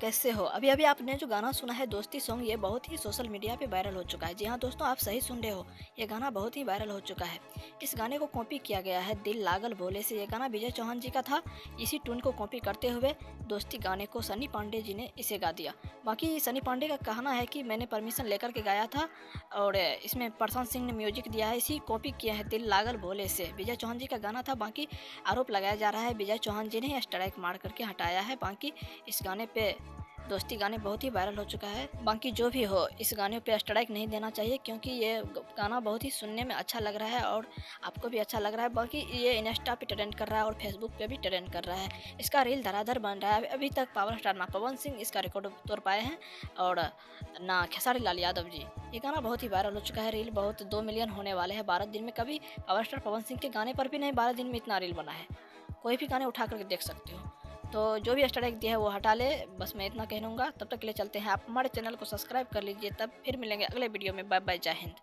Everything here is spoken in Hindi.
कैसे हो? अभी-अभी आपने जो गाना सुना है दोस्ती सॉन्ग, ये बहुत ही सोशल मीडिया पे वायरल हो चुका है। जी हाँ दोस्तों, आप सही सुन रहे हो। ये गाना बहुत ही वायरल हो चुका है। इस गाने को कॉपी किया गया है दिल लागल भोले से। ये गाना विजय चौहान जी का था। इसी टून को कॉपी करते हुए दोस्ती गाने को सनी पांडे जी ने इसे गा दिया। बाकी सनी पांडे का कहना है कि मैंने परमिशन लेकर के गाया था और इसमें प्रशांत सिंह ने म्यूजिक दिया है। इसी कॉपी किया है दिल लागल भोले से। विजय चौहान जी का गाना था। बाकी आरोप लगाया जा रहा है विजय चौहान जी ने स्ट्राइक मार करके हटाया है। बाकी इस गाने पे दोस्ती गाने बहुत ही वायरल हो चुका है। बाकी जो भी हो, इस गाने पे स्ट्राइक नहीं देना चाहिए क्योंकि ये गाना बहुत ही सुनने में अच्छा लग रहा है और आपको भी अच्छा लग रहा है। बाकी ये इंस्टा पे ट्रेंड कर रहा है और फेसबुक पे भी ट्रेंड कर रहा है। इसका रील धड़ाधड़ बन रहा है। अभी तक पावर स्टार ना पवन सिंह इसका रिकॉर्ड तोड़ पाए हैं और ना खेसारी लाल यादव जी। ये गाना बहुत ही वायरल हो चुका है। रील बहुत 2 मिलियन होने वाले हैं 12 दिन में। कभी पावर स्टार पवन सिंह के गाने पर भी नहीं 12 दिन में इतना रील बना है। कोई भी गाने उठा करके देख सकते हो। तो जो भी स्ट्राइक दिया है वो हटा ले। बस मैं इतना कहूँगा। तब तक के लिए चलते हैं। आप हमारे चैनल को सब्सक्राइब कर लीजिए। तब फिर मिलेंगे अगले वीडियो में। बाय बाय, जय हिंद।